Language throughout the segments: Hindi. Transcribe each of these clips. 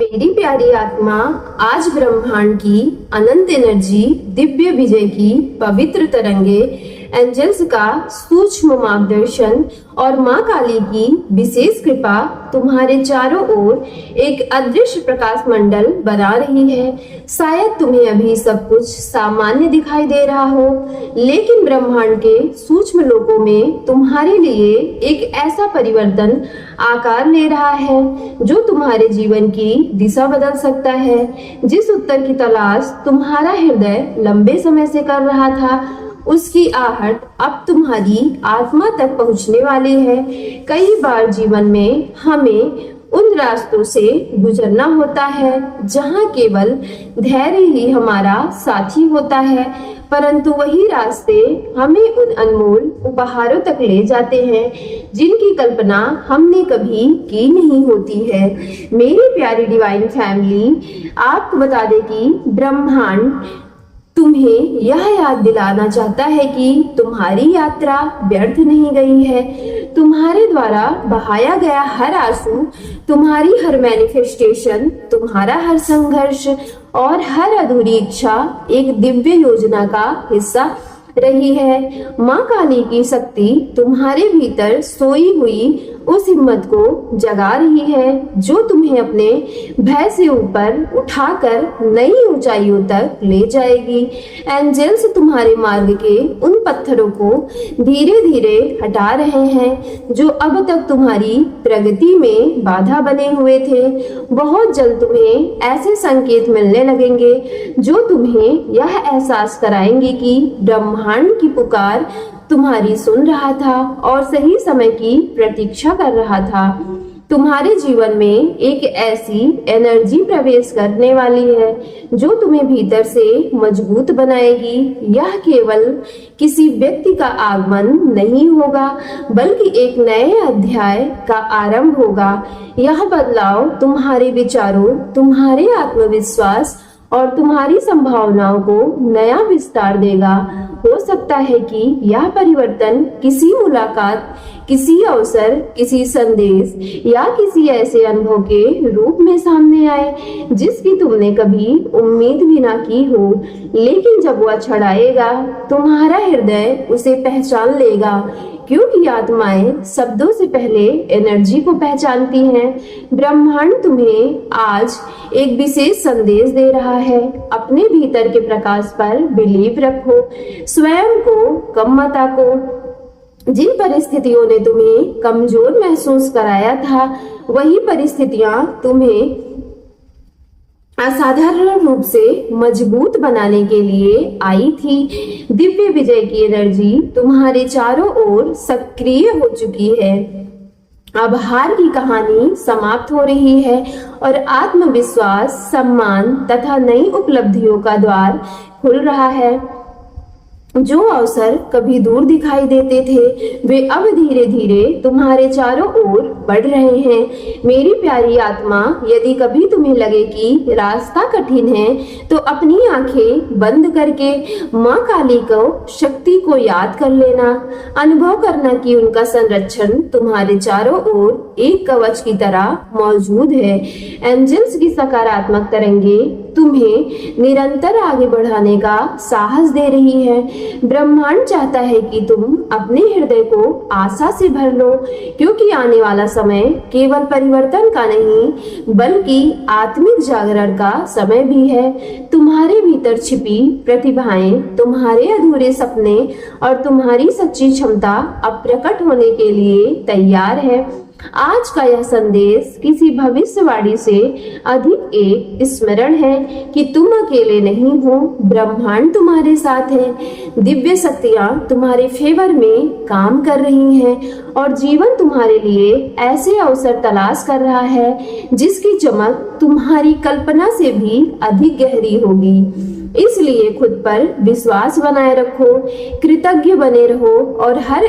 मेरी प्यारी आत्मा, आज ब्रह्मांड की अनंत एनर्जी, दिव्य विजय की पवित्र तरंगे, एंजल्स का सूक्ष्म मार्गदर्शन और माँ काली की विशेष कृपा तुम्हारे चारों ओर एक अदृश्य प्रकाश मंडल बना रही है। शायद तुम्हें अभी सब कुछ सामान्य दिखाई दे रहा हो, लेकिन ब्रह्मांड के सूक्ष्म लोकों में तुम्हारे लिए एक ऐसा परिवर्तन आकार ले रहा है जो तुम्हारे जीवन की दिशा बदल सकता है। जिस उत्तर की तलाश तुम्हारा हृदय लंबे समय से कर रहा था, उसकी आहट अब तुम्हारी आत्मा तक पहुंचने वाली है। कई बार जीवन में हमें उन रास्तों से गुजरना होता है जहां केवल धैर्य ही हमारा साथी होता है, परंतु वही रास्ते हमें उन अनमोल उपहारों तक ले जाते हैं जिनकी कल्पना हमने कभी की नहीं होती है। मेरी प्यारी डिवाइन फैमिली, आपको बता दें कि ब्रह्मांड तुम्हें यह याद दिलाना चाहता है कि तुम्हारी यात्रा व्यर्थ नहीं गई है। तुम्हारे द्वारा बहाया गया हर आंसू, तुम्हारी हर मैनिफेस्टेशन, तुम्हारा हर संघर्ष और हर अधूरी इच्छा एक दिव्य योजना का हिस्सा रही है। माँ काली की शक्ति तुम्हारे भीतर सोई हुई उस हिम्मत को जगा रही है जो तुम्हें अपने भय से ऊपर उठाकर नई ऊंचाइयों तक ले जाएगी। एंजल्स तुम्हारे मार्ग के उन पत्थरों को धीरे धीरे हटा रहे हैं जो अब तक तुम्हारी प्रगति में बाधा बने हुए थे। बहुत जल्द तुम्हें ऐसे संकेत मिलने लगेंगे जो तुम्हें यह एहसास कराएंगे कि ब्रह्मांड की पुकार तुम्हारी सुन रहा था और सही समय की प्रतीक्षा कर रहा था। तुम्हारे जीवन में एक ऐसी एनर्जी प्रवेश करने वाली है जो तुम्हें भीतर से मजबूत बनाएगी। यह केवल किसी व्यक्ति का आगमन नहीं होगा, बल्कि एक नए अध्याय का आरंभ होगा। यह बदलाव तुम्हारे विचारों, तुम्हारे आत्मविश्वास और तुम्हारी संभावनाओं को नया विस्तार देगा। हो सकता है कि यह परिवर्तन किसी मुलाकात, किसी अवसर, किसी संदेश या किसी ऐसे अनुभव के रूप में सामने आए जिसकी तुमने कभी उम्मीद भी ना की हो, लेकिन जब वह क्षण आएगा, तुम्हारा हृदय उसे पहचान लेगा, क्योंकि आत्माएं शब्दों से पहले एनर्जी को पहचानती हैं। ब्रह्मांड तुम्हें आज एक विशेष संदेश दे रहा है। अपने भीतर के प्रकाश पर बिलीव रखो, स्वयं को कम मत आंको। जिन परिस्थितियों ने तुम्हें कमजोर महसूस कराया था, वही परिस्थितियां तुम्हें असाधारण रूप से मजबूत बनाने के लिए आई थी। दिव्य विजय की एनर्जी तुम्हारे चारों ओर सक्रिय हो चुकी है। अब हार की कहानी समाप्त हो रही है और आत्मविश्वास, सम्मान तथा नई उपलब्धियों का द्वार खुल रहा है। जो अवसर कभी दूर दिखाई देते थे, वे अब धीरे धीरे तुम्हारे चारों ओर बढ़ रहे हैं। मेरी प्यारी आत्मा, यदि कभी तुम्हें लगे कि रास्ता कठिन है, तो अपनी आंखें बंद करके माँ काली को शक्ति को याद कर लेना। अनुभव करना कि उनका संरक्षण तुम्हारे चारों ओर एक कवच की तरह मौजूद है। एंजल्स की सकारात्मक तरंगे तुम्हें निरंतर आगे बढ़ाने का साहस दे रही है। ब्रह्मांड चाहता है कि तुम अपने हृदय को आशा से भर लो, क्योंकि आने वाला समय केवल परिवर्तन का नहीं, बल्कि आत्मिक जागरण का समय भी है। तुम्हारे भीतर छिपी प्रतिभाएं, तुम्हारे अधूरे सपने और तुम्हारी सच्ची क्षमता अब प्रकट होने के लिए तैयार है। आज का यह संदेश किसी भविष्यवाणी से अधिक एक स्मरण है कि तुम अकेले नहीं हो, ब्रह्मांड तुम्हारे साथ है। दिव्य शक्तियां तुम्हारे फेवर में काम कर रही हैं और जीवन तुम्हारे लिए ऐसे अवसर तलाश कर रहा है जिसकी चमक तुम्हारी कल्पना से भी अधिक गहरी होगी। इसलिए खुद पर विश्वास बनाए रखो, कृतज्ञ बने रहो और हर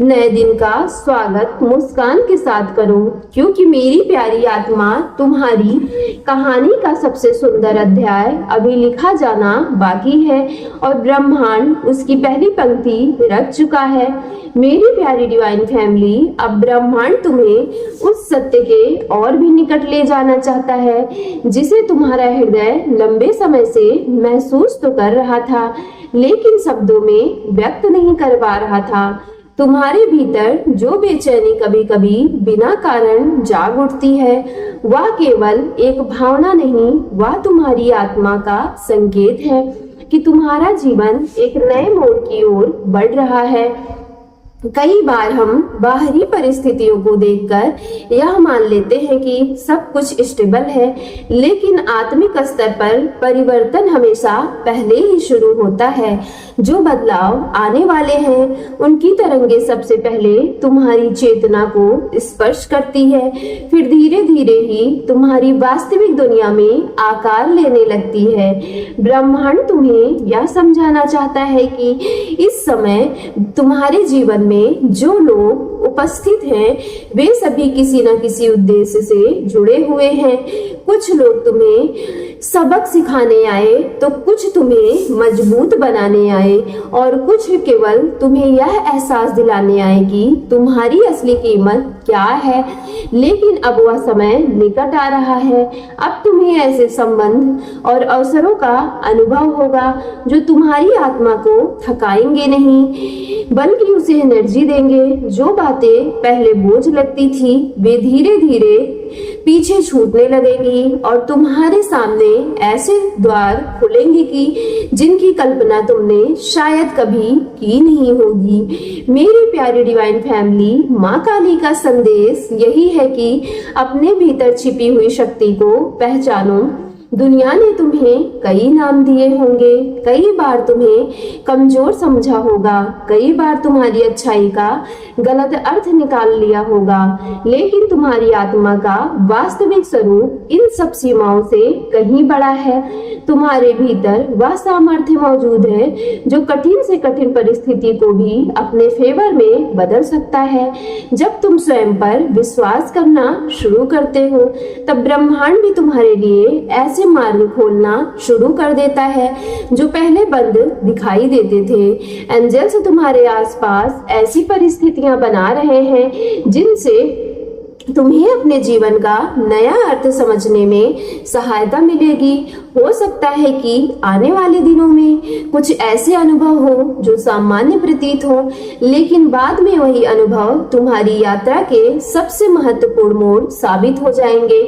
नए दिन का स्वागत मुस्कान के साथ करो, क्योंकि मेरी प्यारी आत्मा तुम्हारी कहानी का सबसे सुंदर अध्याय अभी लिखा जाना बाकी है और ब्रह्मांड उसकी पहली पंक्ति रच चुका है। मेरी प्यारी डिवाइन फैमिली, अब ब्रह्मांड तुम्हें उस सत्य के और भी निकट ले जाना चाहता है जिसे तुम्हारा हृदय लंबे समय से महसूस तो कर रहा था, लेकिन शब्दों में व्यक्त नहीं कर पा रहा था। तुम्हारे भीतर जो बेचैनी कभी कभी बिना कारण जाग उठती है, वह केवल एक भावना नहीं, वह तुम्हारी आत्मा का संकेत है कि तुम्हारा जीवन एक नए मोड़ की ओर बढ़ रहा है। कई बार हम बाहरी परिस्थितियों को देखकर यह मान लेते हैं कि सब कुछ स्टेबल है, लेकिन आत्मिक स्तर पर परिवर्तन हमेशा पहले ही शुरू होता है। जो बदलाव आने वाले हैं उनकी तरंगे सबसे पहले तुम्हारी चेतना को स्पर्श करती है, फिर धीरे धीरे ही तुम्हारी वास्तविक दुनिया में आकार लेने लगती है। ब्रह्मांड तुम्हें यह समझाना चाहता है कि इस समय तुम्हारे जीवन में जो लोग उपस्थित हैं वे सभी किसी न किसी उद्देश्य से जुड़े हुए हैं। कुछ लोग तुम्हें सबक सिखाने आए तो कुछ तुम्हें मजबूत बनाने आए और कुछ केवल तुम्हें यह एहसास दिलाने आए कि तुम्हारी असली कीमत क्या है। लेकिन अब वह समय निकट आ रहा है। अब तुम्हें ऐसे संबंध और अवसरों का अनुभव होगा जो तुम्हारी आत्मा को थकाएंगे नहीं, बल्कि उसे एनर्जी देंगे। जो बातें पहले बोझ लगती थी वे धीरे धीरे पीछे छूटने लगेंगी और तुम्हारे सामने ऐसे द्वार खुलेंगे कि जिनकी कल्पना तुमने शायद कभी की नहीं होगी। मेरी प्यारी डिवाइन फैमिली, माँ काली का संदेश यही है कि अपने भीतर छिपी हुई शक्ति को पहचानो। दुनिया ने तुम्हें कई नाम दिए होंगे, कई बार तुम्हें कमजोर समझा होगा, कई बार तुम्हारी अच्छाई का गलत अर्थ निकाल लिया होगा, लेकिन तुम्हारी आत्मा का वास्तविक स्वरूप इन सब सीमाओं से कहीं बड़ा है। तुम्हारे भीतर वह सामर्थ्य मौजूद है जो कठिन से कठिन परिस्थिति को भी अपने फेवर में बदल सकता है। जब तुम स्वयं पर विश्वास करना शुरू करते हो तब ब्रह्मांड भी तुम्हारे लिए ऐसे मार्ग खोलना शुरू कर देता है जो पहले बंद दिखाई देते थे। एंजल्स तुम्हारे आसपास ऐसी परिस्थितियां बना रहे हैं जिनसे तुम्हें अपने जीवन का नया अर्थ समझने में सहायता मिलेगी। हो सकता है कि आने वाले दिनों में कुछ ऐसे अनुभव हो जो सामान्य प्रतीत हो, लेकिन बाद में वही अनुभव तुम्हारी यात्रा के सबसे महत्वपूर्ण मोड़ साबित हो जाएंगे।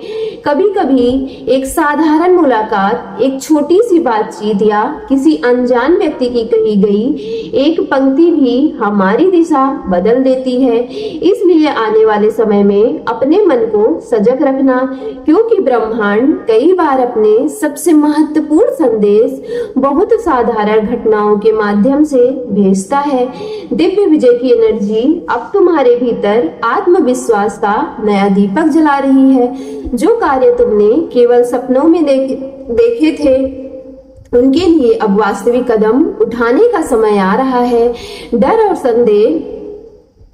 कभी कभी एक साधारण मुलाकात, एक छोटी सी बातचीत या किसी अनजान व्यक्ति की कही गई एक पंक्ति भी हमारी दिशा बदल देती है। इसलिए आने वाले समय में अपने मन को सजग रखना, क्योंकि ब्रह्मांड कई बार अपने सबसे महत्वपूर्ण संदेश बहुत साधारण घटनाओं के माध्यम से भेजता है। दिव्य विजय की एनर्जी अब तुम्हारे भीतर आत्मविश्वास का नया दीपक जला रही है। जो कार्य तुमने केवल सपनों में देखे थे उनके लिए अब वास्तविक कदम उठाने का समय आ रहा है। डर और संदेह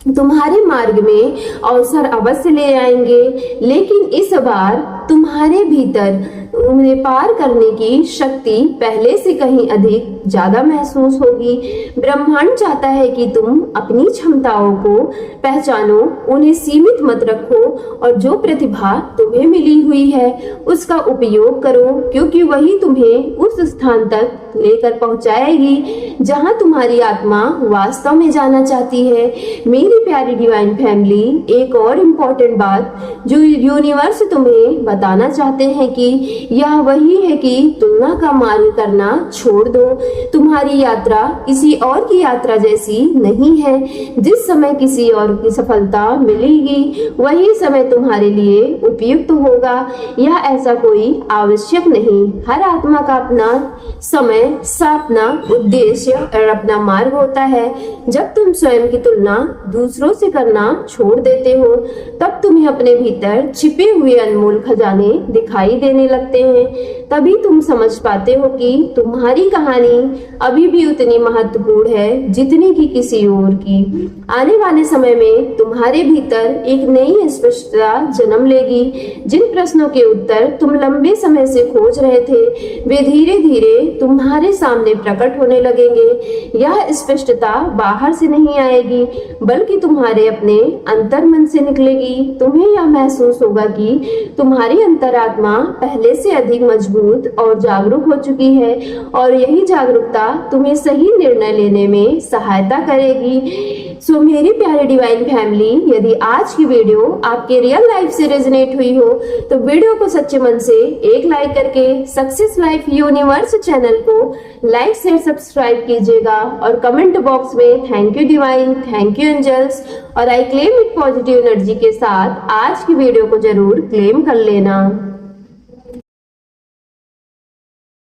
तुम्हारे मार्ग में अवसर अवश्य ले आएंगे, लेकिन इस बार तुम्हारे भीतर उन्हें पार करने की शक्ति पहले से कहीं अधिक ज्यादा महसूस होगी। ब्रह्मांड चाहता है कि तुम अपनी क्षमताओं को पहचानो, उन्हें सीमित मत रखो और जो प्रतिभा तुम्हें मिली हुई है उसका उपयोग करो, क्योंकि वही तुम्हें उस स्थान तक लेकर पहुंचाएगी जहां तुम्हारी आत्मा वास्तव में जाना चाहती है। मेरी प्यारी डिवाइन फैमिली, एक और इम्पोर्टेंट बात जो यूनिवर्स तुम्हें बताना चाहते हैं कि यह वही है कि तुलना का मार्ग करना छोड़ दो। तुम्हारी यात्रा किसी और की यात्रा जैसी नहीं है। जिस समय किसी और की सफलता मिलेगी वही समय तुम्हारे लिए उपयुक्त होगा। यह ऐसा कोई आवश्यक नहीं। हर आत्मा का अपना समय, अपना उद्देश्य और अपना मार्ग होता है। जब तुम स्वयं की तुलना दूसरों से करना छोड़ देते हो तब तुम्हें अपने भीतर छिपे हुए अनमोल खजाने जाने दिखाई देने लगते हैं, तभी तुम समझ पाते हो कि तुम्हारी कहानी अभी भी उतनी महत्वपूर्ण है जितनी कि किसी और की। आने वाले समय में तुम्हारे भीतर एक नई स्पष्टता जन्म लेगी। जिन प्रश्नों के उत्तर तुम लंबे समय से खोज रहे थे, वे धीरे धीरे तुम्हारे सामने प्रकट होने लगेंगे। यह स्पष्टता बाहर से नहीं आएगी, बल्कि तुम्हारे अपने अंतर्मन से निकलेगी। तुम्हें यह महसूस होगा कि तुम्हारी अंतरात्मा पहले से अधिक मजबूत और जागरूक हो चुकी है, और यही जागरूकता तुम्हें सही निर्णय लेने में सहायता करेगी। सो मेरी प्यारी डिवाइन फैमिली, यदि आज की वीडियो आपके रियल लाइफ से रेजोनेट हुई हो तो वीडियो को सच्चे मन से एक लाइक करके सक्सेस लाइफ यूनिवर्स चैनल को लाइक शेयर सब्सक्राइब कीजिएगा, और कमेंट बॉक्स में thank you divine, thank you angels और I claim it positive energy के साथ आज की वीडियो को जरूर क्लेम कर लेना।